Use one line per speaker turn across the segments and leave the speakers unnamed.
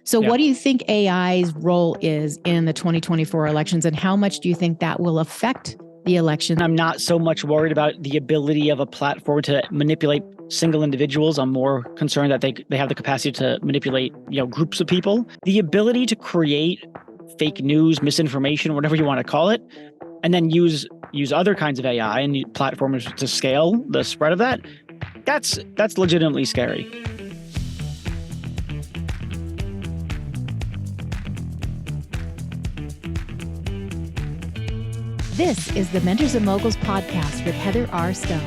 So
Yeah.
what do you think AI's role is in the 2024 elections, and how much do you think that will affect the election?
I'm not so much worried about the ability of a platform to manipulate single individuals. I'm more concerned that they have the capacity to manipulate, groups of people. The ability to create fake news, misinformation, whatever you want to call it, and then use other kinds of AI and platforms to scale the spread of that. That's legitimately scary.
This is the Mentors and Moguls podcast with Heather R. Stone.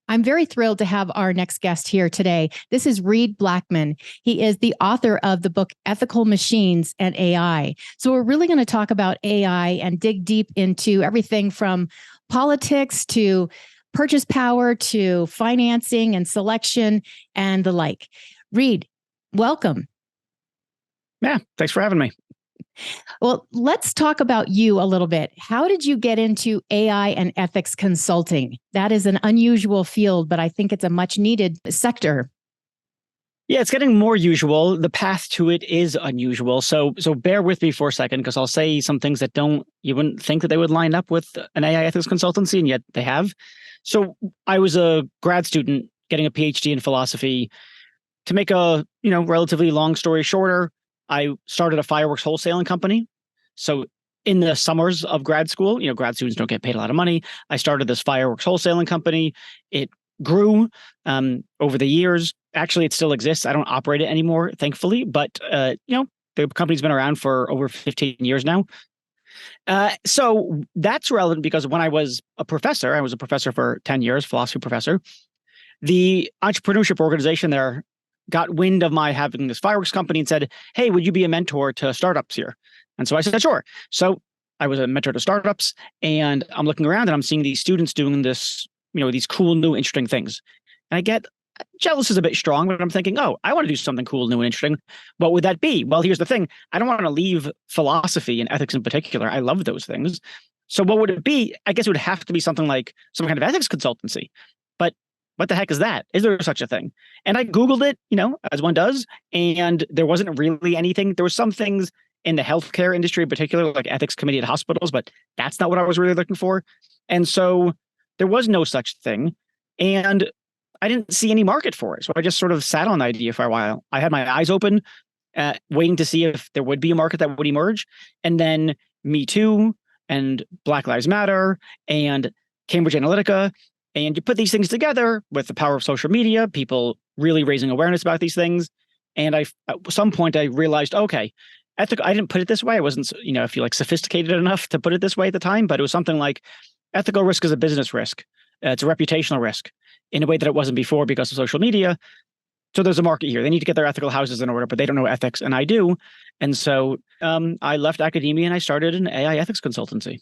I'm very thrilled to have our next guest here today. This is Reid Blackman. He is the author of the book, Ethical Machines and AI. So we're really going to talk about AI and dig deep into everything from politics to purchase power to financing and selection and the like. Reid, welcome.
Yeah, thanks for having me.
Well, let's talk about you a little bit. How did you get into AI and ethics consulting? That is an unusual field, but I think it's a much needed sector.
Yeah, it's getting more usual. The path to it is unusual. So bear with me for a second, because I'll say some things that you wouldn't think that they would line up with an AI ethics consultancy, and yet they have. So I was a grad student getting a Ph.D. in philosophy. To make a relatively long story shorter, I started a fireworks wholesaling company. So in the summers of grad school, grad students don't get paid a lot of money. I started this fireworks wholesaling company. It grew over the years. Actually, it still exists. I don't operate it anymore, thankfully. But, the company's been around for over 15 years now. So that's relevant because when I was a professor for 10 years, philosophy professor. The entrepreneurship organization there got wind of my having this fireworks company and said, "Hey, would you be a mentor to startups here?" And so I said, "Sure." So I was a mentor to startups, and I'm looking around and I'm seeing these students doing this, these cool, new, interesting things. And I get jealous is a bit strong, but I'm thinking, oh, I want to do something cool, new, and interesting. What would that be? Well, here's the thing. I don't want to leave philosophy and ethics in particular. I love those things. So what would it be? I guess it would have to be something like some kind of ethics consultancy. But what the heck is that? Is there such a thing? And I Googled it, as one does, and there wasn't really anything. There were some things in the healthcare industry in particular, like ethics committee at hospitals, but that's not what I was really looking for. And so there was no such thing. And I didn't see any market for it. So I just sort of sat on the idea for a while. I had my eyes open, waiting to see if there would be a market that would emerge. And then Me Too and Black Lives Matter and Cambridge Analytica. And you put these things together with the power of social media, people really raising awareness about these things. And at some point I realized, okay, I didn't put it this way. I wasn't, I feel like sophisticated enough to put it this way at the time, but it was something like ethical risk is a business risk. It's a reputational risk in a way that it wasn't before because of social media. So there's a market here. They need to get their ethical houses in order, but they don't know ethics, and I do. And so I left academia and I started an AI ethics consultancy.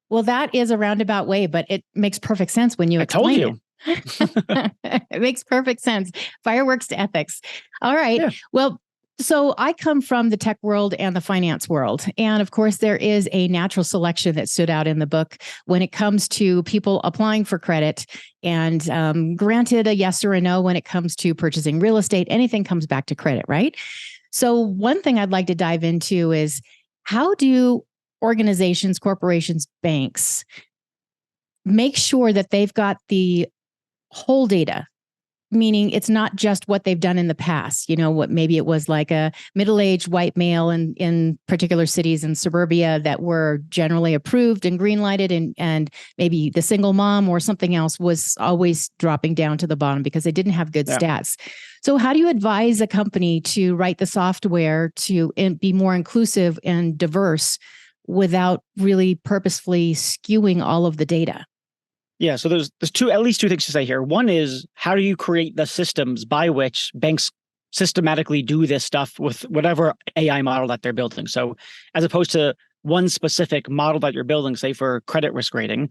Well, that is a roundabout way, but it makes perfect sense when you explain it. It makes perfect sense. Fireworks to ethics. All right.
Yeah.
Well, so I come from the tech world and the finance world. And of course, there is a natural selection that stood out in the book when it comes to people applying for credit and granted a yes or a no when it comes to purchasing real estate. Anything comes back to credit, right? So one thing I'd like to dive into is how do organizations, corporations, banks make sure that they've got the whole data meaning it's not just what they've done in the past. What maybe it was like a middle-aged white male in particular cities in suburbia that were generally approved and green-lighted, and maybe the single mom or something else was always dropping down to the bottom because they didn't have good stats. So how do you advise a company to write the software to be more inclusive and diverse without really purposefully skewing all of the data?
Yeah, so there's at least two things to say here. One is, how do you create the systems by which banks systematically do this stuff with whatever AI model that they're building? So as opposed to one specific model that you're building, say for credit risk rating,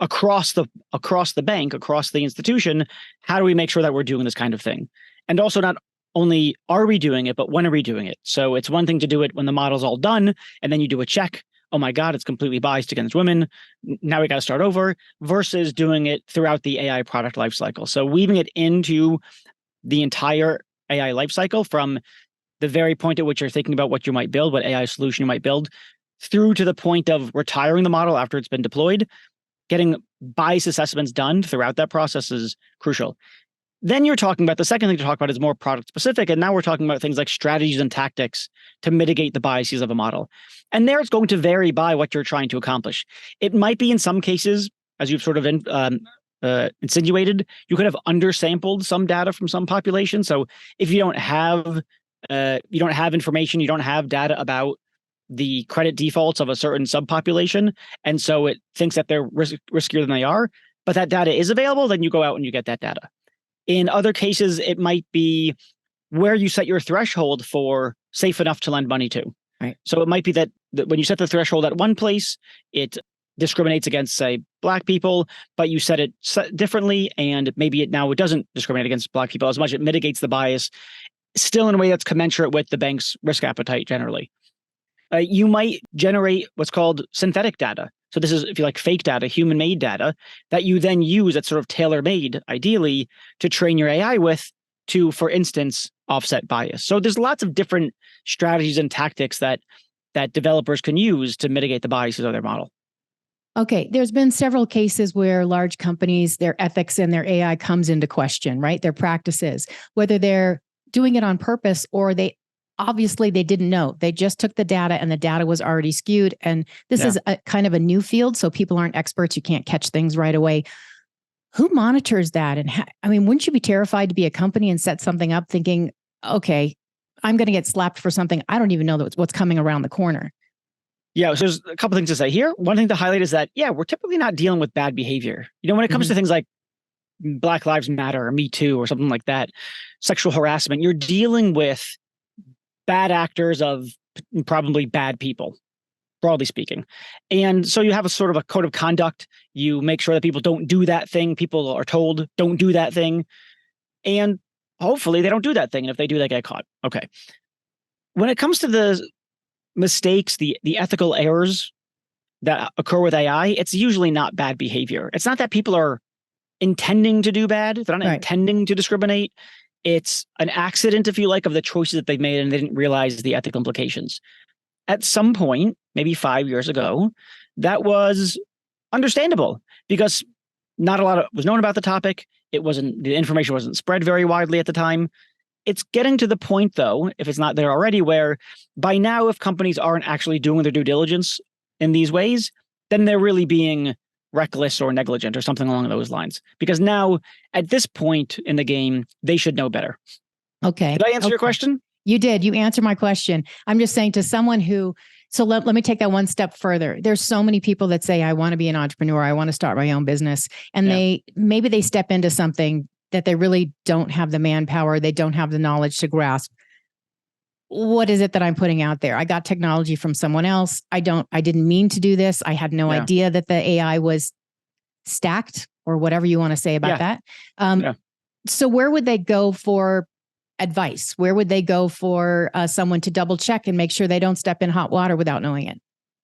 across the bank, across the institution, how do we make sure that we're doing this kind of thing? And also, not only are we doing it, but when are we doing it? So it's one thing to do it when the model's all done, and then you do a check. Oh my God, it's completely biased against women. Now we got to start over, versus doing it throughout the AI product lifecycle. So weaving it into the entire AI lifecycle, from the very point at which you're thinking about what you might build, what AI solution you might build, through to the point of retiring the model after it's been deployed. Getting bias assessments done throughout that process is crucial. Then you're talking about, the second thing to talk about is more product specific. And now we're talking about things like strategies and tactics to mitigate the biases of a model. And there it's going to vary by what you're trying to accomplish. It might be in some cases, as you've sort of insinuated, you could have undersampled some data from some population. So if you don't have information, you don't have data about the credit defaults of a certain subpopulation, and so it thinks that they're riskier than they are, but that data is available, then you go out and you get that data. In other cases, it might be where you set your threshold for safe enough to lend money to.
Right.
So it might be that when you set the threshold at one place, it discriminates against, say, Black people, but you set it differently, and maybe it doesn't discriminate against Black people as much. It mitigates the bias, still in a way that's commensurate with the bank's risk appetite generally. You might generate what's called synthetic data. So this is, if you like, fake data, human-made data, that you then use that's sort of tailor-made, ideally, to train your AI with to, for instance, offset bias. So there's lots of different strategies and tactics that developers can use to mitigate the biases of their model.
Okay, there's been several cases where large companies, their ethics and their AI comes into question, right? Their practices, whether they're doing it on purpose or they didn't know. They just took the data and the data was already skewed. And this is a kind of a new field, so people aren't experts. You can't catch things right away. Who monitors that? And wouldn't you be terrified to be a company and set something up thinking, okay, I'm going to get slapped for something I don't even know what's coming around the corner?
Yeah, so there's a couple things to say here. One thing to highlight is that, we're typically not dealing with bad behavior. When it comes to things like Black Lives Matter or Me Too or something like that, sexual harassment, you're dealing with bad actors of probably bad people, broadly speaking. And so you have a sort of a code of conduct. You make sure that people don't do that thing. People are told, don't do that thing. And hopefully they don't do that thing. And if they do, they get caught. Okay. When it comes to the mistakes, the ethical errors that occur with AI, it's usually not bad behavior. It's not that people are intending to do bad. They're not intending to discriminate. It's an accident, if you like, of the choices that they've made, and they didn't realize the ethical implications. At some point, maybe 5 years ago, that was understandable because not a lot was known about the topic. The information wasn't spread very widely at the time. It's getting to the point, though, if it's not there already, where by now, if companies aren't actually doing their due diligence in these ways, then they're really being reckless or negligent or something along those lines. Because now, at this point in the game, they should know better.
Okay.
Did I answer your question?
You did. You answered my question. I'm just saying to someone who, so let me take that one step further. There's so many people that say, I want to be an entrepreneur. I want to start my own business. And maybe they step into something that they really don't have the manpower. They don't have the knowledge to grasp. What is it that I'm putting out there? I got technology from someone else. I didn't mean to do this. I had no idea that the AI was stacked or whatever you want to say about that. So where would they go for advice? Where would they go for someone to double check and make sure they don't step in hot water without knowing it?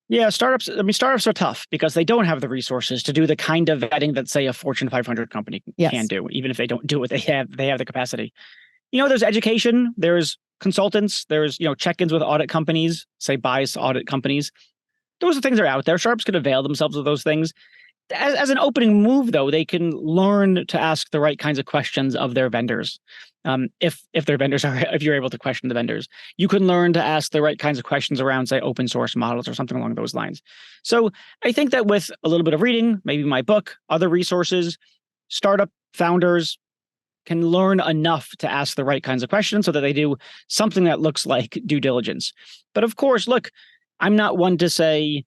Yeah, startups are tough because they don't have the resources to do the kind of vetting that, say, a Fortune 500 company can do. Even if they don't do it, they have the capacity. There's education, there's consultants, there's, check-ins with audit companies, say bias audit companies. Those are things that are out there. Startups could avail themselves of those things. as an opening move, though, they can learn to ask the right kinds of questions of their vendors. If their vendors are, if you're able to question the vendors, you can learn to ask the right kinds of questions around, say, open source models or something along those lines. So I think that with a little bit of reading, maybe my book, other resources, startup founders can learn enough to ask the right kinds of questions so that they do something that looks like due diligence. But of course, look, I'm not one to say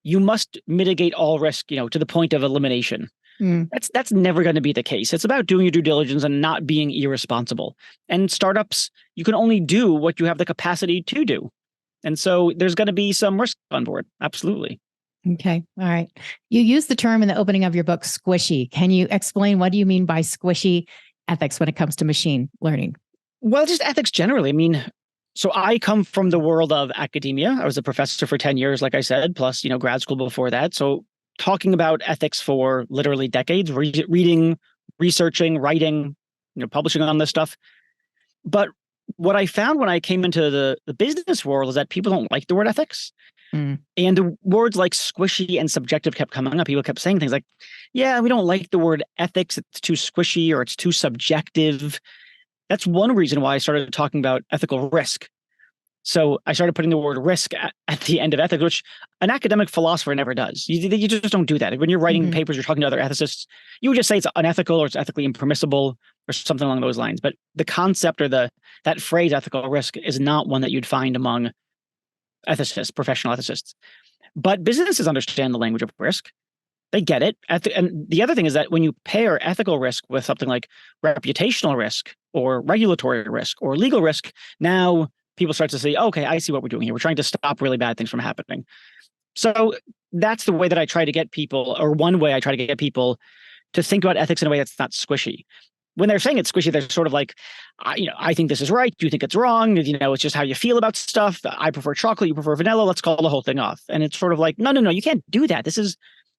you must mitigate all risk, to the point of elimination. That's never going to be the case. It's about doing your due diligence and not being irresponsible. And startups, you can only do what you have the capacity to do. And so there's going to be some risk on board. Absolutely.
Okay. All right. You use the term in the opening of your book, squishy. Can you explain what do you mean by squishy ethics when it comes to machine learning?
Well, just ethics generally. I mean, so I come from the world of academia. I was a professor for 10 years, like I said, plus, grad school before that. So talking about ethics for literally decades, reading, researching, writing, publishing on this stuff. But what I found when I came into the business world is that people don't like the word ethics. And the words like squishy and subjective kept coming up. People kept saying things like, yeah, we don't like the word ethics. It's too squishy or it's too subjective. That's one reason why I started talking about ethical risk. So I started putting the word risk at the end of ethics, which an academic philosopher never does. You just don't do that. When you're writing papers, you're talking to other ethicists, you would just say it's unethical or it's ethically impermissible or something along those lines. But the concept or that phrase ethical risk is not one that you'd find among ethicists, professional ethicists. But businesses understand the language of risk. They get it. And the other thing is that when you pair ethical risk with something like reputational risk or regulatory risk or legal risk, now people start to say, okay, I see what we're doing here. We're trying to stop really bad things from happening. So that's the way that I try to get people, or one way I try to get people to think about ethics in a way that's not squishy. When they're saying it's squishy, they're sort of like, I think this is right. Do you think it's wrong? It's just how you feel about stuff. I prefer chocolate. You prefer vanilla. Let's call the whole thing off. And it's sort of like, no, you can't do that. This is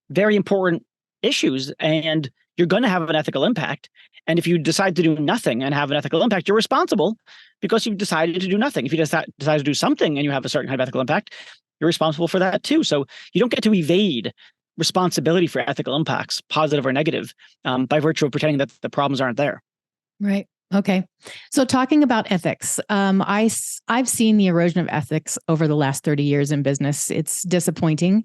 very important issues and you're going to have an ethical impact. And if you decide to do nothing and have an ethical impact, you're responsible because you've decided to do nothing. If you decide to do something and you have a certain kind of ethical impact, you're responsible for that too. So you don't get to evade responsibility for ethical impacts, positive or negative, by virtue of pretending that the problems aren't there.
Right. Okay. So talking about ethics, I've seen the erosion of ethics over the last 30 years in business. It's disappointing.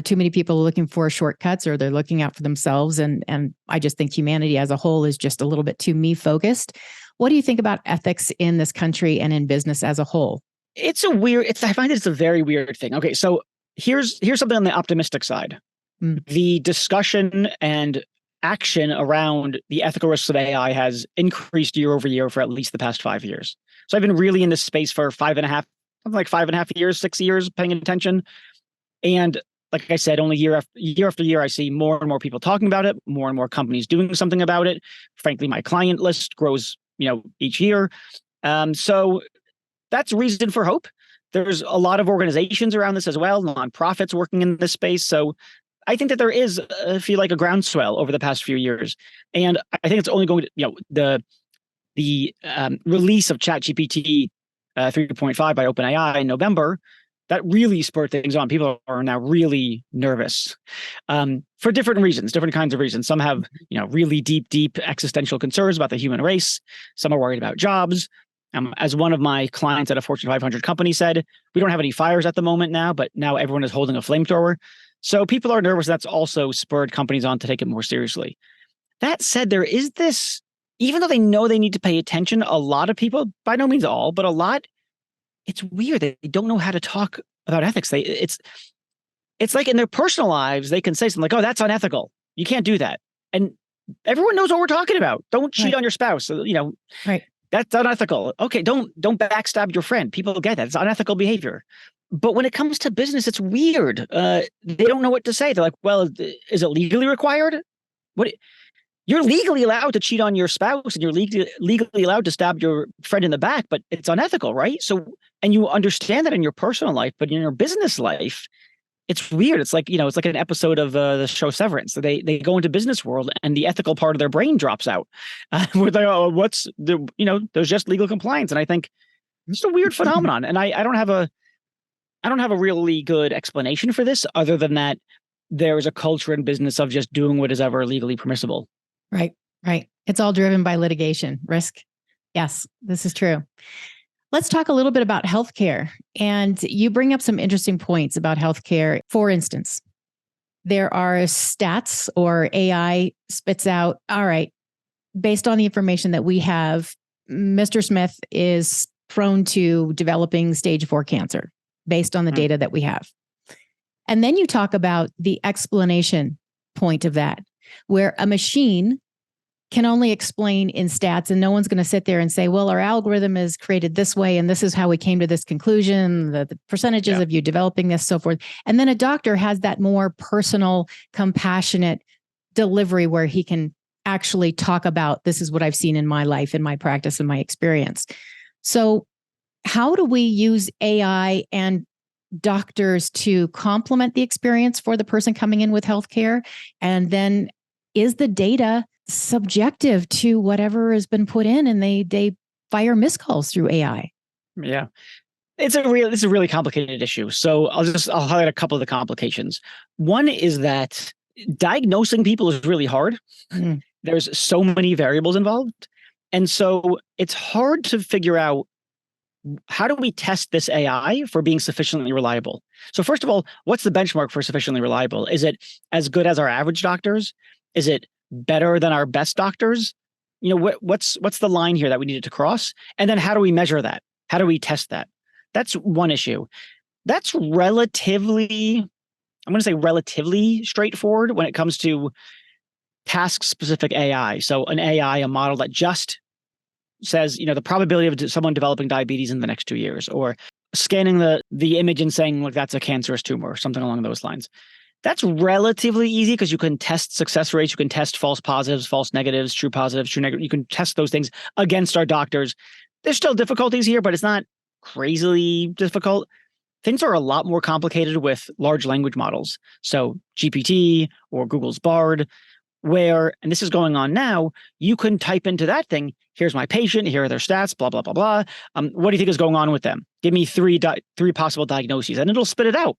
Too many people are looking for shortcuts or they're looking out for themselves. And I just think humanity as a whole is just a little bit too me focused. What do you think about ethics in this country and in business as a whole?
I find it's a very weird thing. Okay. So here's something on the optimistic side. The discussion and action around the ethical risks of AI has increased year over year for at least the past 5 years. So I've been really in this space for 5.5 years, 6 years, paying attention. And like I said, only year after year, I see more and more people talking about it, more and more companies doing something about it. Frankly, my client list grows, each year. So that's reason for hope. There's a lot of organizations around this as well, nonprofits working in this space. So I think that there is, I feel like, a groundswell over the past few years. And I think it's only going to, the release of ChatGPT 3.5 by OpenAI in November, that really spurred things on. People are now really nervous for different reasons, different kinds of reasons. Some have, really deep existential concerns about the human race. Some are worried about jobs. As one of my clients at a Fortune 500 company said, we don't have any fires at the moment now, but now everyone is holding a flamethrower. So people are nervous. That's also spurred companies on to take it more seriously. That said, there is this, even though they know they need to pay attention, a lot of people, by no means all, but a lot, it's weird. They don't know how to talk about ethics. It's like in their personal lives, they can say something like, oh, that's unethical. You can't do that. And everyone knows what we're talking about. Don't cheat on your spouse.
Right.
That's unethical. Okay, don't backstab your friend. People get that. It's unethical behavior. But when it comes to business, it's weird. They don't know what to say. They're like, well, is it legally required? You're legally allowed to cheat on your spouse and you're legally allowed to stab your friend in the back, but it's unethical, right? So, and you understand that in your personal life, but in your business life, it's weird. It's like, it's like an episode of the show Severance. So they go into business world and the ethical part of their brain drops out. Where they go, what's the, there's just legal compliance. And I think it's a weird phenomenon. And I don't have a really good explanation for this other than that there is a culture in business of just doing what is ever legally permissible.
Right, right. It's all driven by litigation, risk. Yes, this is true. Let's talk a little bit about healthcare. And you bring up some interesting points about healthcare. For instance, there are stats or AI spits out, all right, based on the information that we have, Mr. Smith is prone to developing stage 4 cancer based on the data that we have. And then you talk about the explanation point of that, where a machine can only explain in stats, and no one's going to sit there and say, well, our algorithm is created this way, and this is how we came to this conclusion, the percentages of you developing this, so forth. And then a doctor has that more personal, compassionate delivery where he can actually talk about, this is what I've seen in my life, in my practice, in my experience. So how do we use AI and doctors to complement the experience for the person coming in with healthcare? And then is the data subjective to whatever has been put in, and they fire miscalls through AI?
Yeah. It's a really complicated issue. So I'll highlight a couple of the complications. One is that diagnosing people is really hard. There's so many variables involved. And so it's hard to figure out, how do we test this AI for being sufficiently reliable? So first of all, what's the benchmark for sufficiently reliable? Is it as good as our average doctors? Is it better than our best doctors? You know, what's the line here that we needed to cross? And then how do we measure that? How do we test that? That's one issue. That's relatively straightforward when it comes to task-specific AI. So an AI, a model that just says, you know, the probability of someone developing diabetes in the next 2 years, or scanning the image and saying, like, that's a cancerous tumor, or something along those lines. That's relatively easy because you can test success rates, you can test false positives, false negatives, true positives, true negatives. You can test those things against our doctors. There's still difficulties here, but it's not crazily difficult. Things are a lot more complicated with large language models. So GPT or Google's Bard, where, and this is going on now, you can type into that thing, here's my patient, here are their stats, blah, blah, blah, blah. What do you think is going on with them? Give me three possible diagnoses, and it'll spit it out.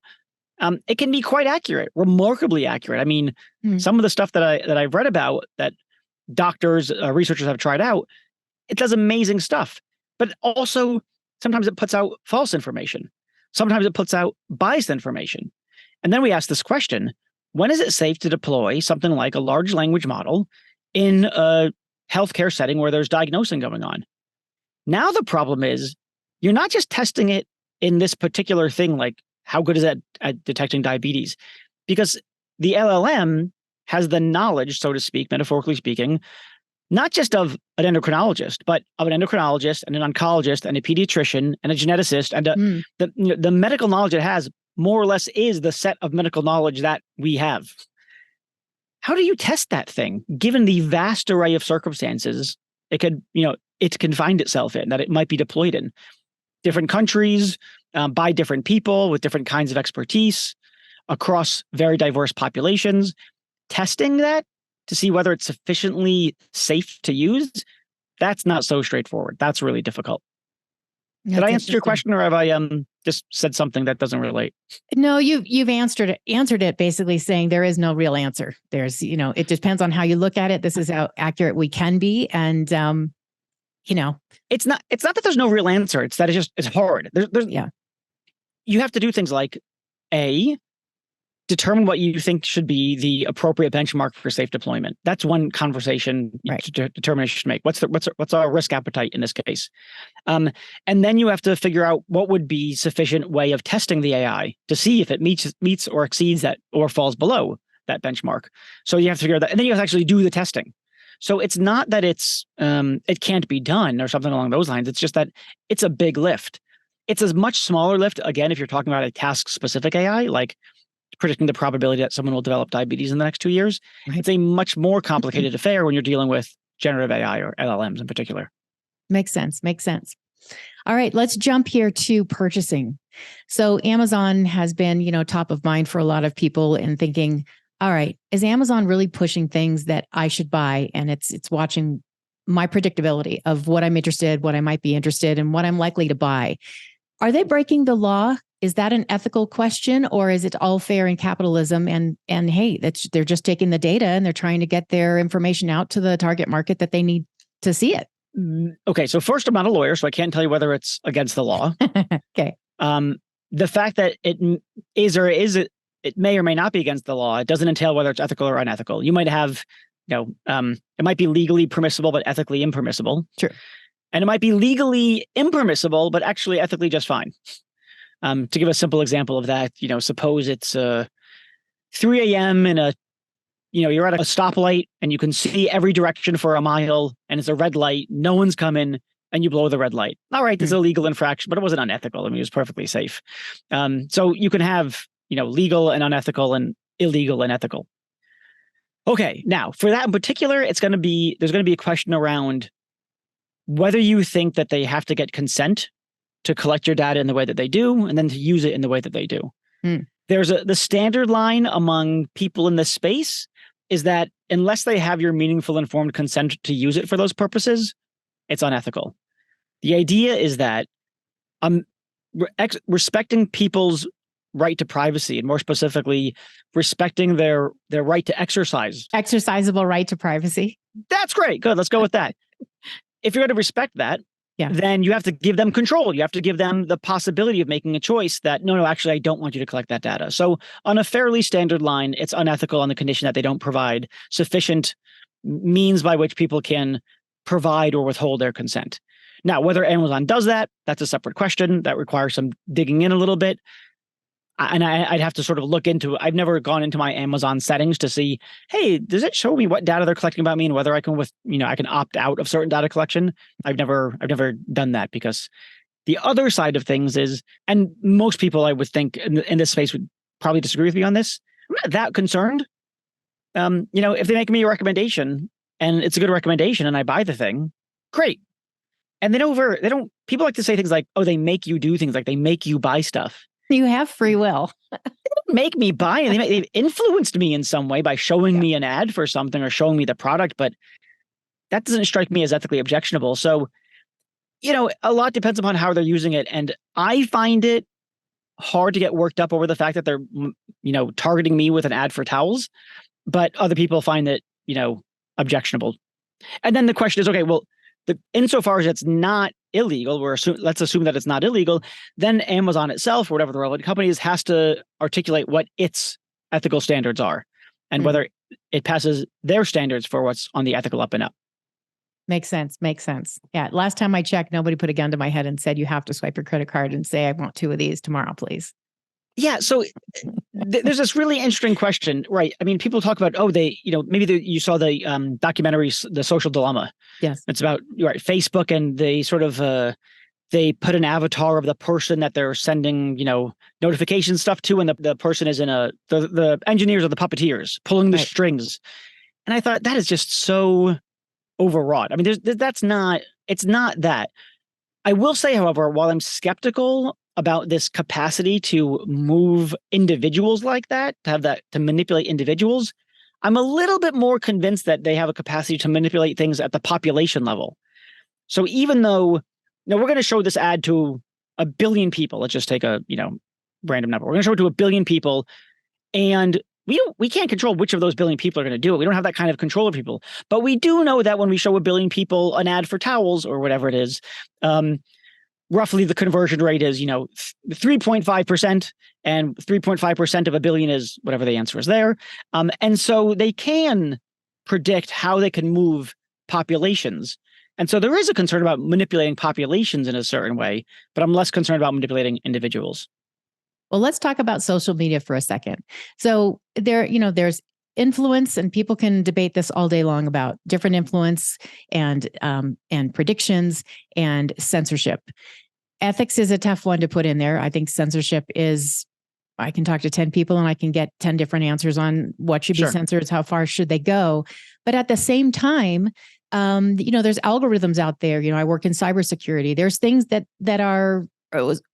It can be quite accurate, remarkably accurate. I mean, some of the stuff that I've read about that doctors, researchers have tried out, it does amazing stuff. But also, sometimes it puts out false information. Sometimes it puts out biased information. And then we ask this question, when is it safe to deploy something like a large language model in a healthcare setting where there's diagnosing going on? Now the problem is, you're not just testing it in this particular thing, like how good is it at detecting diabetes? Because the LLM has the knowledge, so to speak, metaphorically speaking, not just of an endocrinologist, but of an endocrinologist and an oncologist and a pediatrician and a geneticist, and the medical knowledge it has more or less is the set of medical knowledge that we have. How do you test that thing, given the vast array of circumstances it can find itself in, that it might be deployed in? Different countries, by different people with different kinds of expertise across very diverse populations. Testing that to see whether it's sufficiently safe to use, that's not so straightforward. That's really difficult. Did I answer your question, or have I just said something that doesn't relate?
No, you've answered it basically saying there is no real answer. There's, it depends on how you look at it. This is how accurate we can be. And, it's not that there's no real answer. It's that it's hard. You have to do things like determine what you think should be the appropriate benchmark for safe deployment. That's one conversation determination to make. What's our risk appetite in this case? And then you have to figure out what would be sufficient way of testing the AI to see if it meets or exceeds that or falls below that benchmark. So you have to figure that, and then you have to actually do the testing. So it's not that it can't be done or something along those lines. It's just that it's a big lift. It's a much smaller lift, again, if you're talking about a task-specific AI, like predicting the probability that someone will develop diabetes in the next 2 years. Right. It's a much more complicated affair when you're dealing with generative AI or LLMs in particular. Makes sense. All right, let's jump here to purchasing. So Amazon has been, top of mind for a lot of people in thinking, all right, is Amazon really pushing things that I should buy? And it's watching my predictability of what I'm interested, what I might be interested in, what I'm likely to buy. Are they breaking the law is that an ethical question, or is it all fair in capitalism? And hey, they're just taking the data and they're trying to get their information out to the target market that they need to see it.
Okay, so first, I'm not a lawyer, so I can't tell you whether it's against the law.
Okay.
The fact that it is or is it may or may not be against the law, it doesn't entail whether it's ethical or unethical. You might have, it might be legally permissible but ethically impermissible.
True.
And it might be legally impermissible but actually ethically just fine. To give a simple example of that, suppose it's 3 a.m. and you're at a stoplight and you can see every direction for a mile and it's a red light, no one's coming, and you blow the red light. All right, this is a legal infraction, but it wasn't unethical. I mean, it was perfectly safe. So you can have, legal and unethical and illegal and ethical. Okay, now for that in particular, there's going to be a question around whether you think that they have to get consent to collect your data in the way that they do, and then to use it in the way that they do. There's the standard line among people in this space is that unless they have your meaningful informed consent to use it for those purposes, it's unethical. The idea is that respecting people's right to privacy, and more specifically, respecting their right to exercise.
Exercisable right to privacy.
That's great. Good. Let's go with that. If you're going to respect that, then you have to give them control. You have to give them the possibility of making a choice that, no, actually, I don't want you to collect that data. So on a fairly standard line, it's unethical on the condition that they don't provide sufficient means by which people can provide or withhold their consent. Now, whether Amazon does that, that's a separate question. That requires some digging in a little bit. And I'd have to sort of look into, I've never gone into my Amazon settings to see, hey, does it show me what data they're collecting about me and whether I can I can opt out of certain data collection? I've never done that, because the other side of things is, and most people I would think in this space would probably disagree with me on this, I'm not that concerned. If they make me a recommendation and it's a good recommendation and I buy the thing, great. And people like to say things like, oh, they make you do things, like they make you buy stuff.
You have free will.
They didn't make me buy it. They've influenced me in some way by showing me an ad for something or showing me the product, but that doesn't strike me as ethically objectionable. So, a lot depends upon how they're using it. And I find it hard to get worked up over the fact that they're, targeting me with an ad for towels, but other people find it, objectionable. And then the question is, okay, well, insofar as it's not illegal, let's assume that it's not illegal, then Amazon itself, or whatever the relevant company is, has to articulate what its ethical standards are and whether it passes their standards for what's on the ethical up and up.
Makes sense. Yeah. Last time I checked, nobody put a gun to my head and said, you have to swipe your credit card and say, I want 2 of these tomorrow, please.
Yeah. So there's this really interesting question, right? I mean, people talk about, maybe you saw the documentary, The Social Dilemma.
Yes.
It's about Facebook, and they sort of, they put an avatar of the person that they're sending, notification stuff to. And the person is the engineers or the puppeteers pulling the strings. And I thought that is just so overwrought. I mean, it's not that. I will say, however, while I'm skeptical about this capacity to move individuals like that, to manipulate individuals, I'm a little bit more convinced that they have a capacity to manipulate things at the population level. So even though, we're going to show this ad to 1 billion people, let's just take a, random number. We're going to show it to 1 billion people, and we can't control which of those 1 billion people are going to do it. We don't have that kind of control of people. But we do know that when we show 1 billion people an ad for towels or whatever it is, roughly the conversion rate is, 3.5%, and 3.5% of 1 billion is whatever the answer is there. And so they can predict how they can move populations. And so there is a concern about manipulating populations in a certain way, but I'm less concerned about manipulating individuals.
Well, let's talk about social media for a second. So there's influence, and people can debate this all day long about different influence and predictions and censorship. Ethics is a tough one to put in there. I think censorship is, I can talk to 10 people and I can get 10 different answers on what should be censored, how far should they go. But at the same time, there's algorithms out there. I work in cybersecurity. There's things that are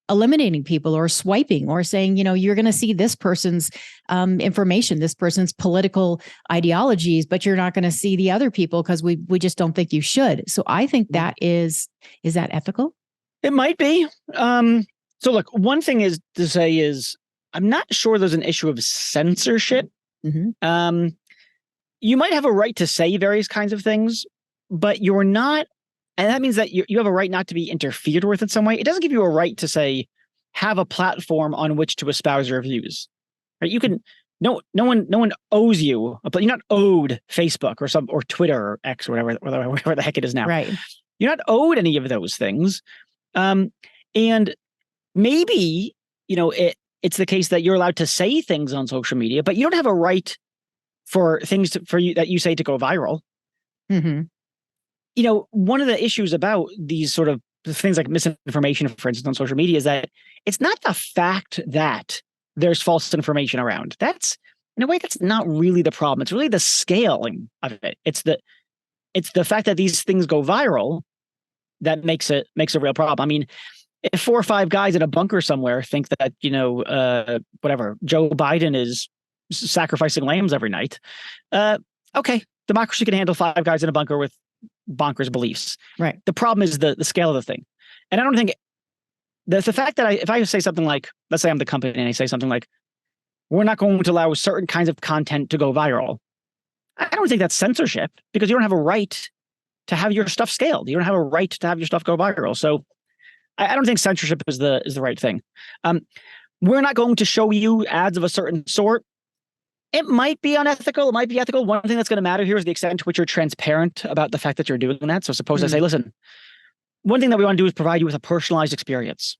eliminating people or swiping or saying, you're going to see this person's information, this person's political ideologies, but you're not going to see the other people because we just don't think you should. So I think that is that ethical?
It might be. So look, one thing is to say is I'm not sure there's an issue of censorship.
Mm-hmm.
You might have a right to say various kinds of things, but you're not, and that means that you have a right not to be interfered with in some way. It doesn't give you a right to say, have a platform on which to espouse your views. Right? You can no one owes you, but you're not owed Facebook or Twitter or X or whatever the heck it is now.
Right.
You're not owed any of those things. And maybe, it's the case that you're allowed to say things on social media, but you don't have a right for things for you that you say to go viral.
Mm-hmm.
One of the issues about these sort of things like misinformation, for instance, on social media is that it's not the fact that there's false information around. That's, in a way, that's not really the problem. It's really the scaling of it. It's the fact that these things go viral that makes a real problem. I mean, if 4 or 5 guys in a bunker somewhere think that, whatever, Joe Biden is sacrificing lambs every night, okay, democracy can handle 5 guys in a bunker with bonkers beliefs.
Right.
The problem is the scale of the thing. And I don't think the fact that if I say something like, let's say I'm the company and I say something like, we're not going to allow certain kinds of content to go viral, I don't think that's censorship, because you don't have a right to have your stuff scaled. You don't have a right to have your stuff go viral. So I don't think censorship is the right thing. We're not going to show you ads of a certain sort. It might be unethical. It might be ethical. One thing that's going to matter here is the extent to which you're transparent about the fact that you're doing that. So suppose I say, listen, one thing that we want to do is provide you with a personalized experience.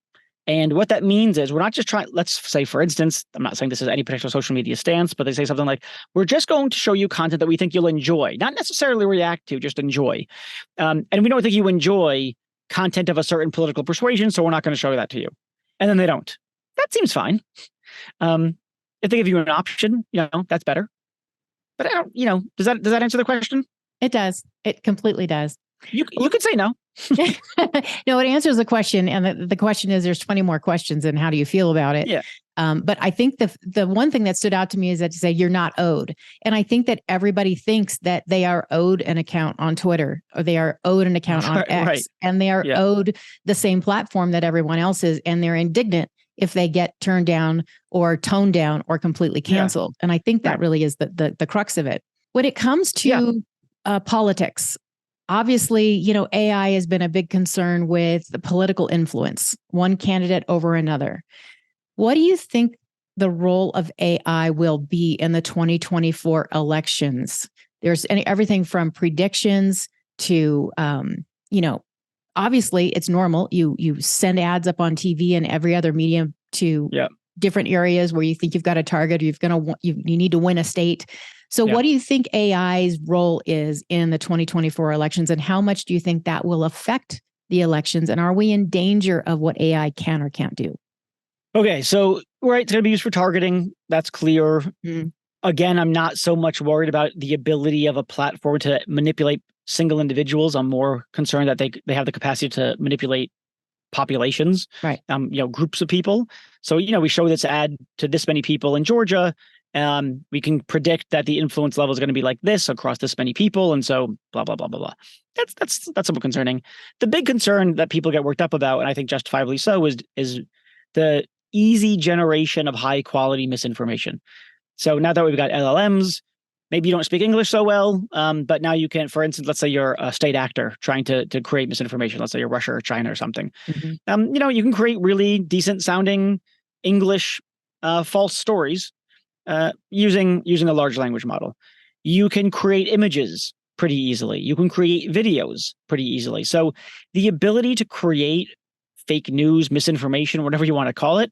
And what that means is we're not just trying, let's say, for instance, I'm not saying this is any particular social media stance, but they say something like, we're just going to show you content that we think you'll enjoy, not necessarily react to, just enjoy. And we don't think you enjoy content of a certain political persuasion, so we're not going to show that to you. And then they don't. That seems fine. If they give you an option, that's better. But I don't, does that answer the question?
It does. It completely does.
You could say no.
No, it answers the question. And the question is, there's 20 more questions. And how do you feel about it?
Yeah.
But I think the one thing that stood out to me is that to say you're not owed. And I think that everybody thinks that they are owed an account on Twitter, or they are owed an account on X,
right.
And they are owed the same platform that everyone else is. And they're indignant if they get turned down or toned down or completely canceled. And I think that really is the crux of it. When it comes to politics, obviously, AI has been a big concern with the political influence, one candidate over another. What do you think the role of AI will be in the 2024 elections? There's everything from predictions to, obviously it's normal. You send ads up on TV and every other medium to different areas where you think you've got a target, or you need to win a state. So what do you think AI's role is in the 2024 elections, and how much do you think that will affect the elections? And are we in danger of what AI can or can't do?
Okay, so it's going to be used for targeting. That's clear. Again, I'm not so much worried about the ability of a platform to manipulate single individuals. I'm more concerned that they have the capacity to manipulate populations,
right?
Groups of people. So, we show this ad to this many people in Georgia. We can predict that the influence level is going to be like this across this many people. And so blah, blah, blah, blah, blah. That's somewhat concerning. The big concern that people get worked up about, and I think justifiably so, is the easy generation of high quality misinformation. So now that we've got LLMs, maybe you don't speak English so well, but now you can, for instance, let's say you're a state actor trying to create misinformation. Let's say you're Russia or China or something. You can create really decent sounding English false stories using a large language model. You can create images pretty easily. You can create videos pretty easily. So the ability to create fake news, misinformation, whatever you want to call it,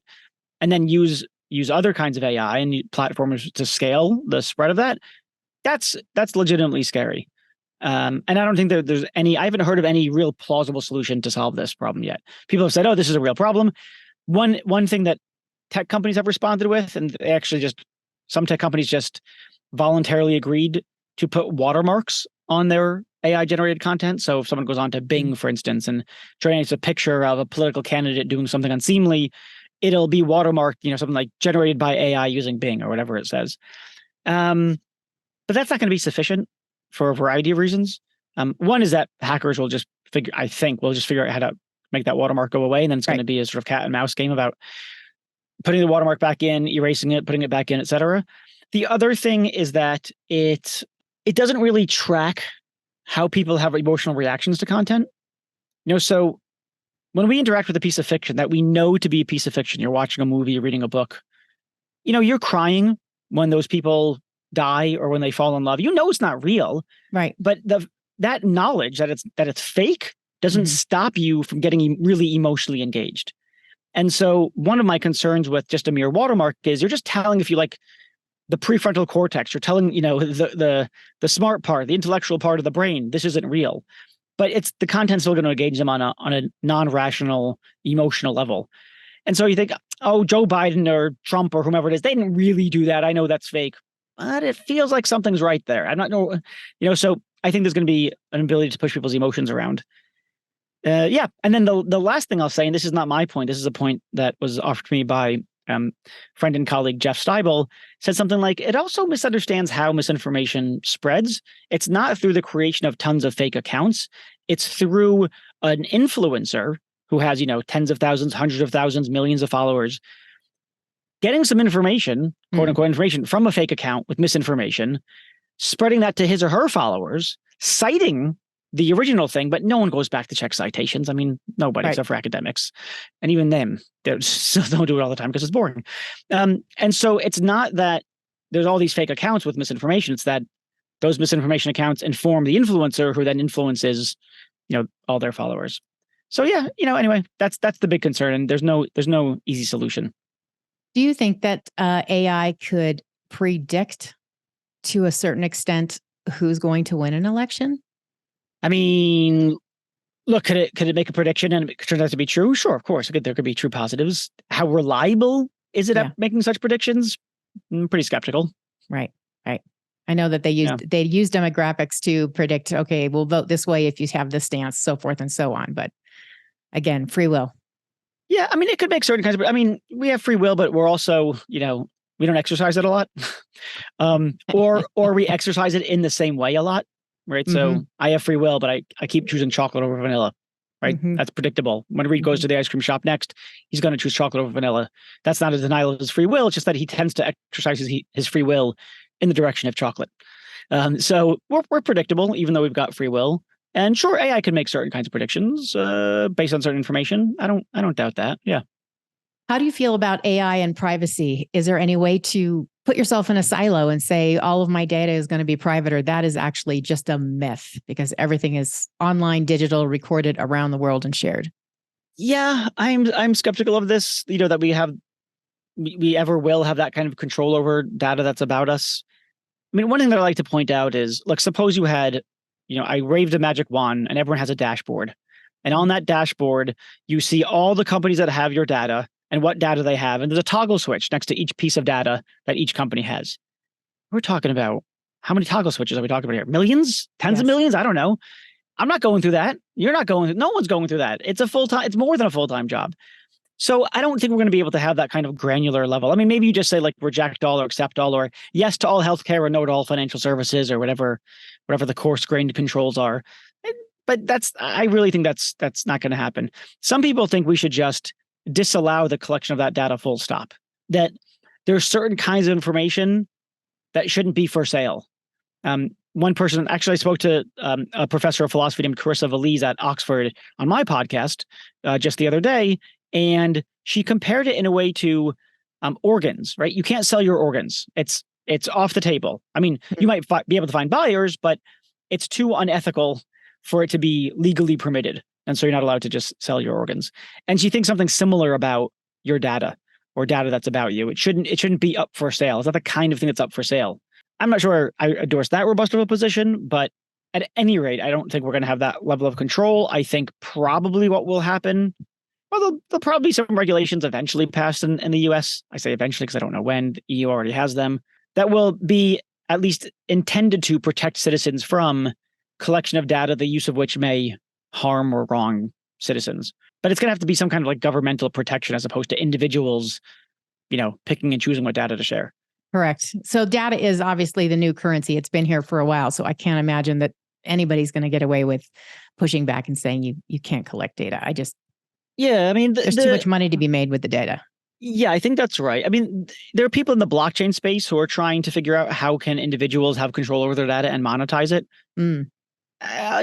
and then use other kinds of AI and platforms to scale the spread of that, that's legitimately scary. And I don't think that I haven't heard of any real plausible solution to solve this problem yet. People have said, oh, this is a real problem. One thing that tech companies have responded with, and they actually some tech companies just voluntarily agreed to put watermarks on their AI generated content. So if someone goes on to Bing, for instance, and generates a picture of a political candidate doing something unseemly, it'll be watermarked, something like generated by AI using Bing or whatever it says. But that's not going to be sufficient for a variety of reasons. One is that hackers will just figure out how to make that watermark go away. And then it's going to be a sort of cat and mouse game about putting the watermark back in, erasing it, putting it back in, et cetera. The other thing is that it doesn't really track how people have emotional reactions to content. So when we interact with a piece of fiction that we know to be a piece of fiction, you're watching a movie, you're reading a book, you're crying when those people die or when they fall in love. It's not real.
Right.
But that knowledge that it's fake doesn't stop you from getting really emotionally engaged. And so one of my concerns with just a mere watermark is you're just telling, if you like, the prefrontal cortex, you're telling, the smart part, the intellectual part of the brain, this isn't real. But it's the content's still going to engage them on a non-rational, emotional level. And so you think, oh, Joe Biden or Trump or whomever it is, they didn't really do that. I know that's fake, but it feels like something's right there. I'm not so I think there's going to be an ability to push people's emotions around. Yeah. And then the last thing I'll say, and this is not my point, this is a point that was offered to me by friend and colleague Jeff Steibel, said something like, it also misunderstands how misinformation spreads. It's not through the creation of tons of fake accounts. It's through an influencer who has, tens of thousands, hundreds of thousands, millions of followers, getting some information, quote unquote information, from a fake account with misinformation, spreading that to his or her followers, citing the original thing, but no one goes back to check citations. I mean, nobody except for academics. And even them, they still don't do it all the time because it's boring. And so it's not that there's all these fake accounts with misinformation. It's that those misinformation accounts inform the influencer who then influences, all their followers. So yeah, anyway, that's the big concern. And there's no easy solution.
Do you think that AI could predict to a certain extent who's going to win an election?
I mean, look, could it make a prediction and it turns out to be true? Sure, of course. There could be true positives. How reliable is it at making such predictions? I'm pretty skeptical.
Right. I know that they use demographics to predict, okay, we'll vote this way if you have this stance, so forth and so on. But again, free will.
Yeah, I mean, it could make certain kinds of, we have free will, but we're also, we don't exercise it a lot. Or we exercise it in the same way a lot. Right. So I have free will, but I keep choosing chocolate over vanilla. Right. That's predictable. When Reid goes to the ice cream shop next, he's going to choose chocolate over vanilla. That's not a denial of his free will. It's just that he tends to exercise his free will in the direction of chocolate. So we're predictable, even though we've got free will. And sure, AI can make certain kinds of predictions based on certain information. I don't doubt that. Yeah.
How do you feel about AI and privacy? Is there any way to put yourself in a silo and say all of my data is going to be private, or that is actually just a myth because everything is online, digital, recorded around the world and shared?
Yeah, I'm skeptical of this, that we ever will have that kind of control over data that's about us. I mean, one thing that I like to point out is, look, suppose you had, I waved a magic wand and everyone has a dashboard. And on that dashboard, you see all the companies that have your data and what data they have. And there's a toggle switch next to each piece of data that each company has. We're talking about, how many toggle switches are we talking about here? Millions? Tens of millions? I don't know. I'm not going through that. You're not going, no one's going through that. It's more than a full-time job. So I don't think we're going to be able to have that kind of granular level. I mean, maybe you just say like reject all or accept all, or yes to all healthcare or no to all financial services, or whatever the coarse-grained controls are. But I really think that's not going to happen. Some people think we should just disallow the collection of that data full stop, that there's certain kinds of information that shouldn't be for sale. One person, actually I spoke to a professor of philosophy named Carissa Valise at Oxford on my podcast just the other day, and she compared it in a way to organs, right? You can't sell your organs. It's off the table. I mean, you might be able to find buyers, but it's too unethical for it to be legally permitted. And so you're not allowed to just sell your organs. And she thinks something similar about your data or data that's about you. It shouldn't be up for sale. It's not the kind of thing that's up for sale. I'm not sure I endorse that robust of a position, but at any rate, I don't think we're going to have that level of control. I think probably what will happen, well, there'll probably be some regulations eventually passed in the US. I say eventually because I don't know when. The EU already has them. That will be at least intended to protect citizens from collection of data, the use of which may harm or wrong citizens. But it's going to have to be some kind of like governmental protection as opposed to individuals, picking and choosing what data to share.
Correct. So data is obviously the new currency. It's been here for a while. So I can't imagine that anybody's going to get away with pushing back and saying you can't collect data.
Yeah, I mean,
There's too much money to be made with the data.
yeah, I think that's right. I mean, there are people in the blockchain space who are trying to figure out how can individuals have control over their data and monetize it.
Mm.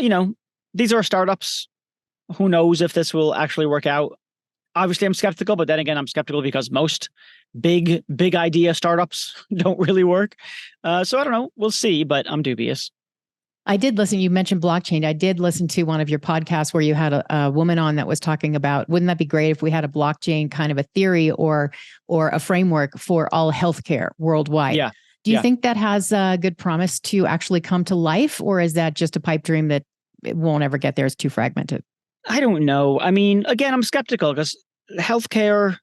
You know, these are startups. Who knows if this will actually work out? Obviously, I'm skeptical, but then again, I'm skeptical because most big idea startups don't really work. So I don't know. We'll see, but I'm dubious.
I did listen. You mentioned blockchain. I did listen to one of your podcasts where you had a woman on that was talking about, wouldn't that be great if we had a blockchain kind of a theory or a framework for all healthcare worldwide?
Yeah.
Do you think that has a good promise to actually come to life, or is that just a pipe dream that it won't ever get there? It's too fragmented.
I don't know. I mean, again, I'm skeptical because healthcare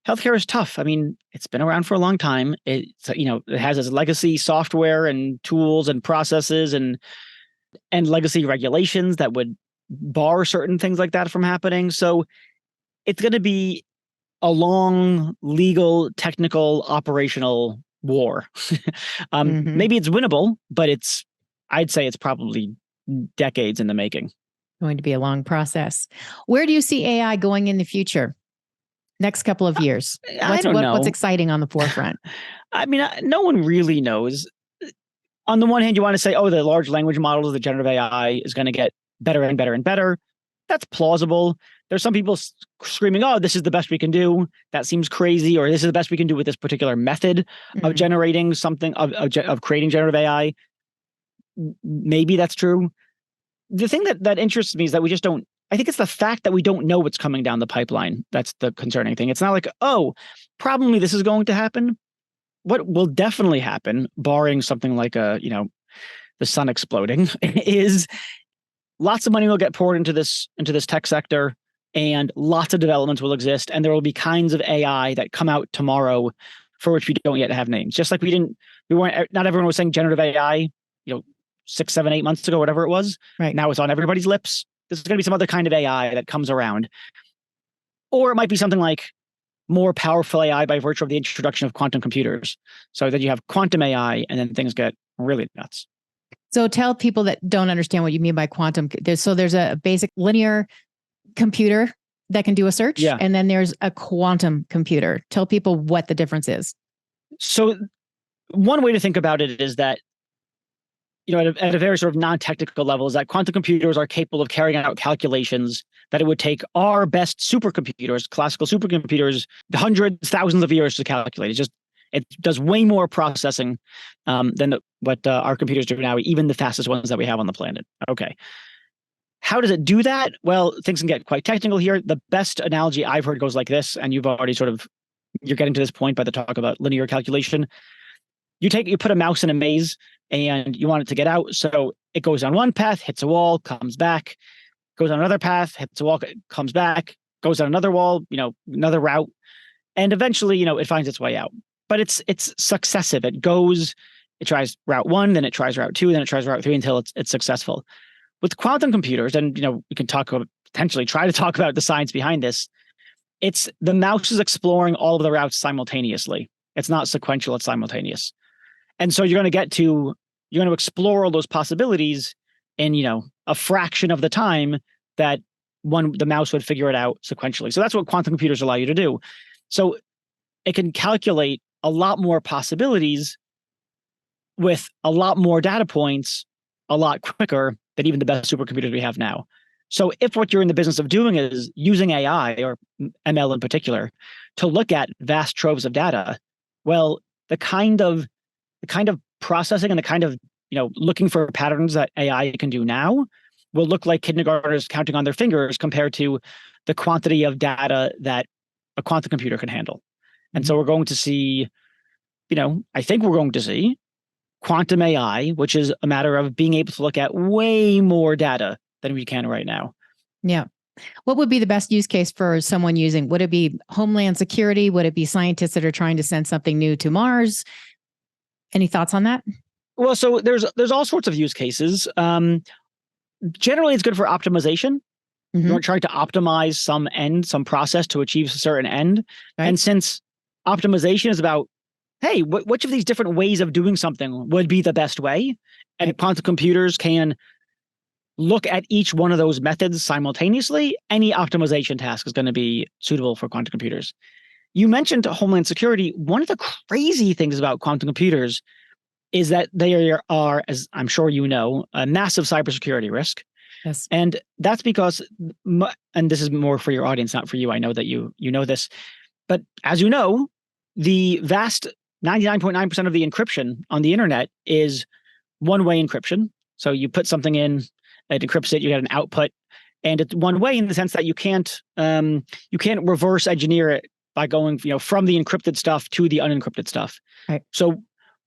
is tough. I mean, it's been around for a long time. It's, it has its legacy software and tools and processes and legacy regulations that would bar certain things like that from happening. So it's going to be a long legal, technical, operational war. Maybe it's winnable, but I'd say it's probably decades in the making.
Going to be a long process. Where do you see AI going in the future? Next couple of years?
I don't know.
What's exciting on the forefront?
I mean, no one really knows. On the one hand, you want to say, oh, the large language models, the generative AI is going to get better and better and better. That's plausible. There's some people screaming, oh, this is the best we can do. That seems crazy. Or this is the best we can do with this particular method of generating something, of creating generative AI. Maybe that's true. The thing that interests me is that we just don't, I think it's the fact that we don't know what's coming down the pipeline. That's the concerning thing. It's not like, oh, probably this is going to happen. What will definitely happen, barring something like the sun exploding, is lots of money will get poured into this tech sector, and lots of developments will exist, and there will be kinds of AI that come out tomorrow for which we don't yet have names. Just like not everyone was saying generative AI, 6, 7, 8 months ago, whatever it was.
Right
now, it's on everybody's lips. This is going to be some other kind of AI that comes around, or it might be something like more powerful AI by virtue of the introduction of quantum computers. So that you have quantum AI, and then things get really nuts.
So tell people that don't understand what you mean by quantum. There's a basic linear computer that can do a search, and then there's a quantum computer. Tell people what the difference is.
So one way to think about it is that, at a very sort of non-technical level, is that quantum computers are capable of carrying out calculations that it would take our best supercomputers, classical supercomputers, hundreds, thousands of years to calculate. It does way more processing than what our computers do now, even the fastest ones that we have on the planet. Okay. How does it do that? Well, things can get quite technical here. The best analogy I've heard goes like this, and you've already you're getting to this point by the talk about linear calculation. You put a mouse in a maze and you want it to get out. So it goes on one path, hits a wall, comes back, goes on another path, hits a wall, comes back, goes on another wall, another route. And eventually, it finds its way out. But it's successive. It tries route 1, then it tries route 2, then it tries route 3 until it's successful. With quantum computers, and we can potentially try to talk about the science behind this. It's the mouse is exploring all of the routes simultaneously. It's not sequential, it's simultaneous. And so you're going to explore all those possibilities in, a fraction of the time that the mouse would figure it out sequentially. So that's what quantum computers allow you to do. So it can calculate a lot more possibilities with a lot more data points a lot quicker than even the best supercomputers we have now. So if what you're in the business of doing is using AI or ML in particular to look at vast troves of data, well, the kind of processing and the kind of, looking for patterns that AI can do now will look like kindergartners counting on their fingers compared to the quantity of data that a quantum computer can handle. And so we're going to see, I think we're going to see quantum AI, which is a matter of being able to look at way more data than we can right now.
Yeah. What would be the best use case for someone using? Would it be Homeland Security? Would it be scientists that are trying to send something new to Mars? Any thoughts on that?
Well, so there's all sorts of use cases. Generally, it's good for optimization. You're trying to optimize some process to achieve a certain end. Right. And since optimization is about, hey, which of these different ways of doing something would be the best way? And quantum computers can look at each one of those methods simultaneously, any optimization task is going to be suitable for quantum computers. You mentioned Homeland Security. One of the crazy things about quantum computers is that they are, as I'm sure you know, a massive cybersecurity risk.
Yes.
And that's because, and this is more for your audience, not for you. I know that you know this, but as you know, the vast 99.9% of the encryption on the internet is one-way encryption. So you put something in, it encrypts it, you get an output, and it's one way in the sense that you can't reverse engineer it by going, from the encrypted stuff to the unencrypted stuff.
Right.
So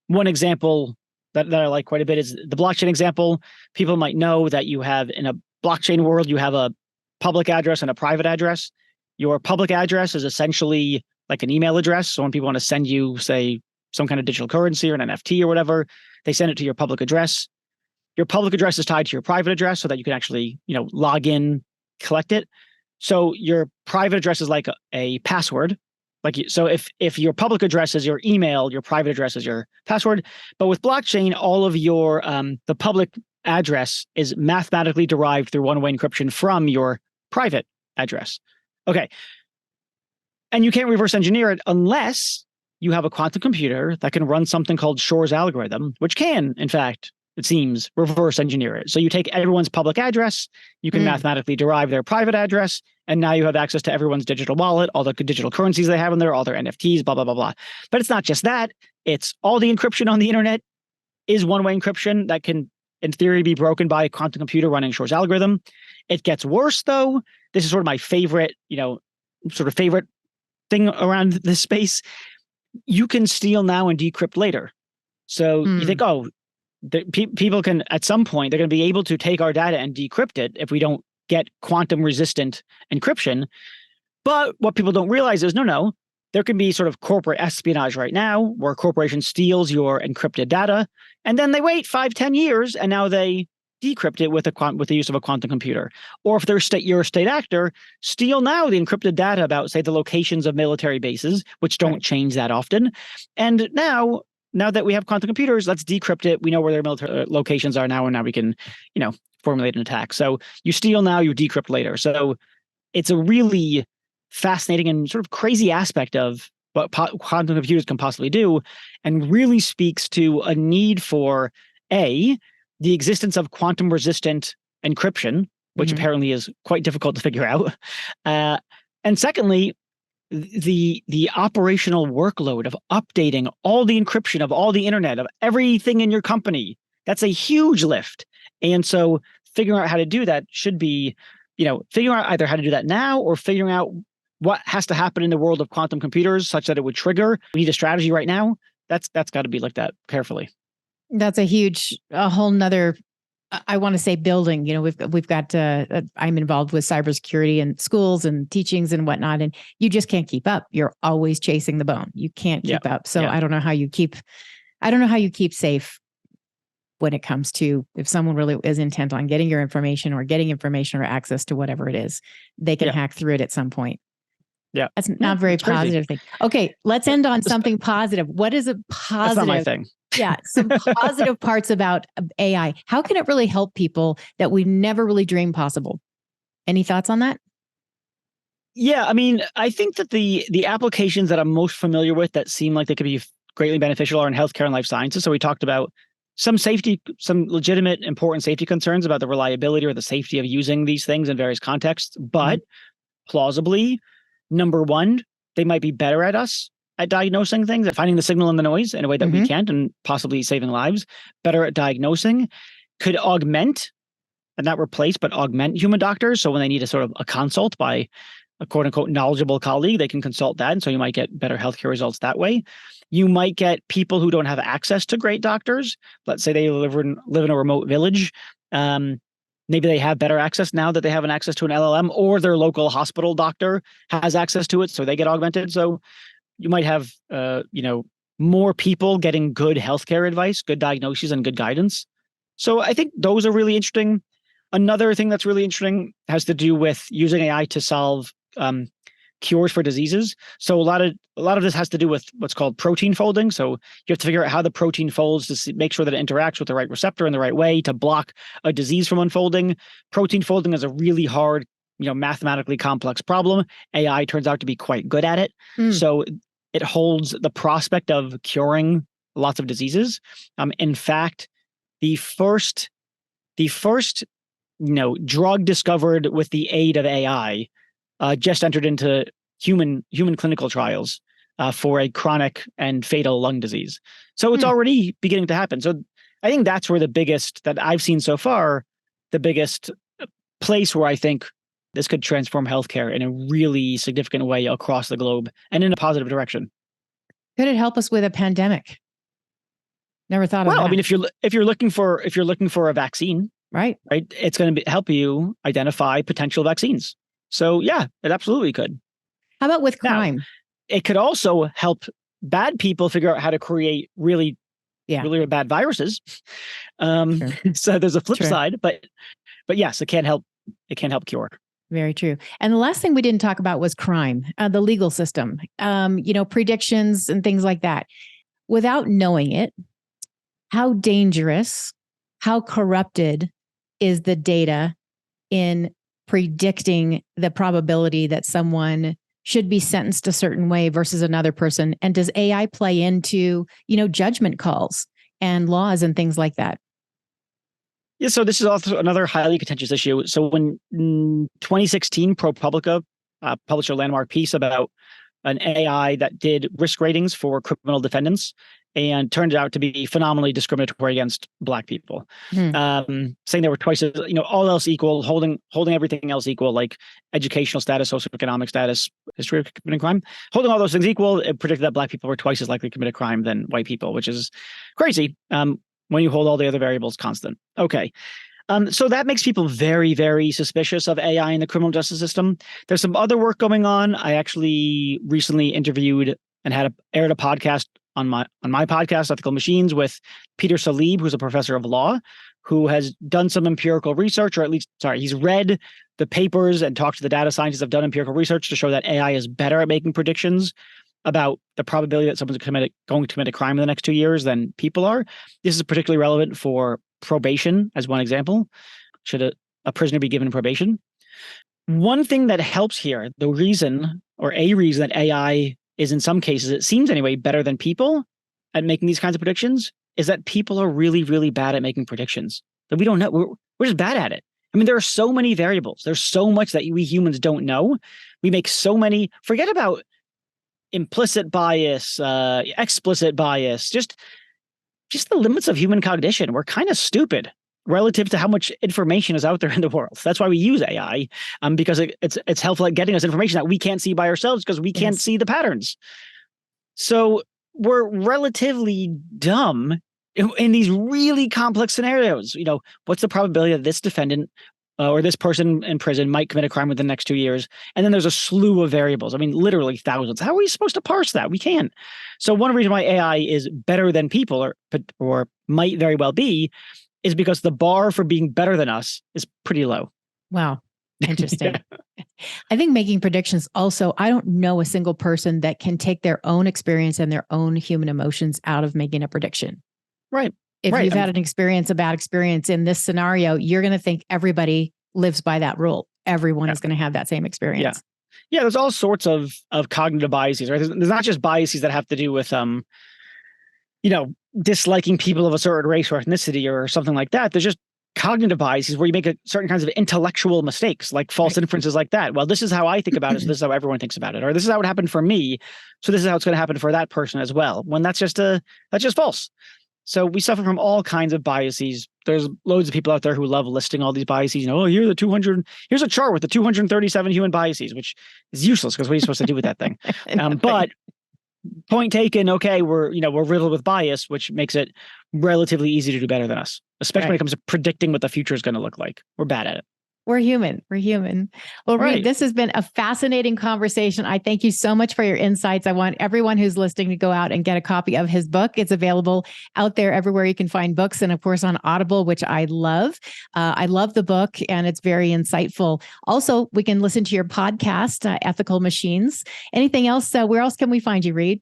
one example that I like quite a bit is the blockchain example. People might know that you have, in a blockchain world, you have a public address and a private address. Your public address is essentially like an email address. So when people want to send you, say, some kind of digital currency or an NFT or whatever, they send it to your public address. Your public address is tied to your private address so that you can actually, log in, collect it. So your private address is like a password. So if your public address is your email, your private address is your password. But with blockchain, all of your the public address is mathematically derived through one-way encryption from your private address. Okay. And you can't reverse engineer it unless you have a quantum computer that can run something called Shor's algorithm, which can, in fact, it seems, reverse engineer it. So you take everyone's public address, you can mathematically derive their private address, and now you have access to everyone's digital wallet, all the digital currencies they have in there, all their NFTs, blah, blah, blah, blah. But it's not just that. It's all the encryption on the internet is one-way encryption that can, in theory, be broken by a quantum computer running Shor's algorithm. It gets worse, though. This is sort of my favorite, favorite thing around this space. You can steal now and decrypt later. So you think, people can, at some point, they're going to be able to take our data and decrypt it if we don't get quantum resistant encryption. But what people don't realize is, no, there can be sort of corporate espionage right now where a corporation steals your encrypted data and then they wait 5-10 years and now they decrypt it with the use of a quantum computer. Or if you're a state actor, steal now the encrypted data about, say, the locations of military bases, which don't change that often. And now that we have quantum computers, let's decrypt it. We know where their military locations are now, and now we can, formulate an attack. So you steal now, you decrypt later. So it's a really fascinating and sort of crazy aspect of what quantum computers can possibly do, and really speaks to a need for the existence of quantum resistant encryption, which apparently is quite difficult to figure out. And secondly, the operational workload of updating all the encryption of all the internet, of everything in your company. That's a huge lift. And so figuring out how to do that should be, figuring out either how to do that now or figuring out what has to happen in the world of quantum computers such that it would trigger. We need a strategy right now. That's got to be looked at carefully.
That's a whole nother, I want to say, building. We've got, I'm involved with cybersecurity in schools and teachings and whatnot, and you just can't keep up. You're always chasing the bone. You can't keep up. So I don't know how you keep safe when it comes to, if someone really is intent on getting your information or access to whatever it is, they can hack through it at some point.
Yeah.
That's not very positive thing. Okay. Let's end on something positive. What is a positive?
That's not my thing.
Yeah. Some positive parts about AI. How can it really help people that we never really dreamed possible? Any thoughts on that?
Yeah. I mean, I think that the applications that I'm most familiar with that seem like they could be greatly beneficial are in healthcare and life sciences. So we talked about some legitimate, important safety concerns about the reliability or the safety of using these things in various contexts. But plausibly, number one, they might be better at us at diagnosing things, at finding the signal in the noise in a way that we can't, and possibly saving lives. Better at diagnosing, could augment, and not replace, but augment human doctors. So when they need a consult by a quote unquote knowledgeable colleague, they can consult that. And so you might get better healthcare results that way. You might get people who don't have access to great doctors. Let's say they live in a remote village. Maybe they have better access now that they have an access to an LLM, or their local hospital doctor has access to it, so they get augmented. So you might have, more people getting good healthcare advice, good diagnoses, and good guidance. So I think those are really interesting. Another thing that's really interesting has to do with using AI to solve cures for diseases. So a lot of this has to do with what's called protein folding. So you have to figure out how the protein folds to make sure that it interacts with the right receptor in the right way to block a disease from unfolding. Protein folding is a really hard, mathematically complex problem. AI turns out to be quite good at it. So it holds the prospect of curing lots of diseases. In fact, the first drug discovered with the aid of AI just entered into human clinical trials for a chronic and fatal lung disease. So it's already beginning to happen. So I think that's where that I've seen so far, the biggest place where I think this could transform healthcare in a really significant way across the globe and in a positive direction.
Could it help us with a pandemic? Never thought of that.
Well, I mean, if you're looking for a vaccine, right, it's going to help you identify potential vaccines. So yeah, it absolutely could.
How about with crime?
Now, it could also help bad people figure out how to create really bad viruses. So there's a flip side, but yes, it can help. It can help cure.
Very true. And the last thing we didn't talk about was crime, the legal system, predictions and things like that. Without knowing it, how dangerous, how corrupted is the data in predicting the probability that someone should be sentenced a certain way versus another person? And does AI play into, judgment calls and laws and things like that?
Yeah, so this is also another highly contentious issue. So when 2016, ProPublica published a landmark piece about an AI that did risk ratings for criminal defendants and turned out to be phenomenally discriminatory against Black people, saying they were twice as, all else equal, holding everything else equal, like educational status, socioeconomic status, history of committing crime, holding all those things equal. It predicted that Black people were twice as likely to commit a crime than white people, which is crazy. When you hold all the other variables constant. Okay. So that makes people very, very suspicious of AI in the criminal justice system. There's some other work going on. I actually recently interviewed and aired a podcast on my podcast, Ethical Machines, with Peter Salib, who's a professor of law, who has done some empirical research, or at least, he's read the papers and talked to the data scientists who have done empirical research to show that AI is better at making predictions about the probability that someone's going to commit a crime in the next 2 years than people are. This is particularly relevant for probation, as one example. Should a prisoner be given probation? One thing that helps here, a reason that AI is in some cases, it seems anyway, better than people at making these kinds of predictions, is that people are really, really bad at making predictions. That we don't know. We're just bad at it. I mean, there are so many variables. There's so much that we humans don't know. We make so many, forget about implicit bias, explicit bias, just the limits of human cognition. We're kind of stupid relative to how much information is out there in the world. That's why we use AI, because it's helpful at getting us information that we can't see by ourselves because we can't see the patterns. So we're relatively dumb in these really complex scenarios. What's the probability that this defendant or this person in prison might commit a crime within the next 2 years? And then there's a slew of variables. I mean, literally thousands. How are we supposed to parse that? We can't. So one reason why AI is better than people or might very well be is because the bar for being better than us is pretty low.
Wow. Interesting. I think making predictions also, I don't know a single person that can take their own experience and their own human emotions out of making a prediction.
Right.
If you've had a bad experience in this scenario, you're going to think everybody lives by that rule. Everyone is going to have that same experience.
Yeah. There's all sorts of cognitive biases, right? There's not just biases that have to do with, disliking people of a certain race or ethnicity or something like that. There's just cognitive biases where you make certain kinds of intellectual mistakes, like false inferences like that. Well, this is how I think about it, so this is how everyone thinks about it. Or this is how it happened for me, so this is how it's going to happen for that person as well. When that's just false. So we suffer from all kinds of biases. There's loads of people out there who love listing all these biases. Here's a chart with the 237 human biases, which is useless because what are you supposed to do with that thing? But point taken. Okay, we're riddled with bias, which makes it relatively easy to do better than us, especially when it comes to predicting what the future is going to look like. We're bad at it.
We're human. We're human. Well,
Right.
Reid, this has been a fascinating conversation. I thank you so much for your insights. I want everyone who's listening to go out and get a copy of his book. It's available out there everywhere you can find books, and of course on Audible, which I love. I love the book, and it's very insightful. Also, we can listen to your podcast, Ethical Machines. Anything else? Where else can we find you, Reid?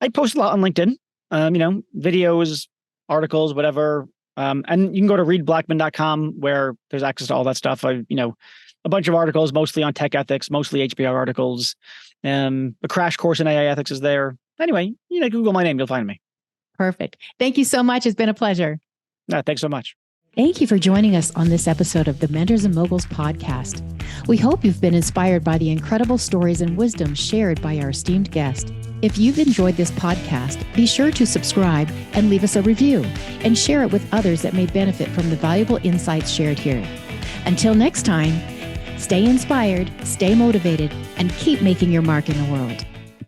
I post a lot on LinkedIn, videos, articles, whatever. And you can go to reidblackman.com where there's access to all that stuff. A bunch of articles, mostly on tech ethics, mostly HBR articles. A crash course in AI ethics is there. Anyway, Google my name, you'll find me.
Perfect. Thank you so much. It's been a pleasure.
Thanks so much.
Thank you for joining us on this episode of the Mentors and Moguls podcast. We hope you've been inspired by the incredible stories and wisdom shared by our esteemed guest. If you've enjoyed this podcast, be sure to subscribe and leave us a review and share it with others that may benefit from the valuable insights shared here. Until next time, stay inspired, stay motivated, and keep making your mark in the world.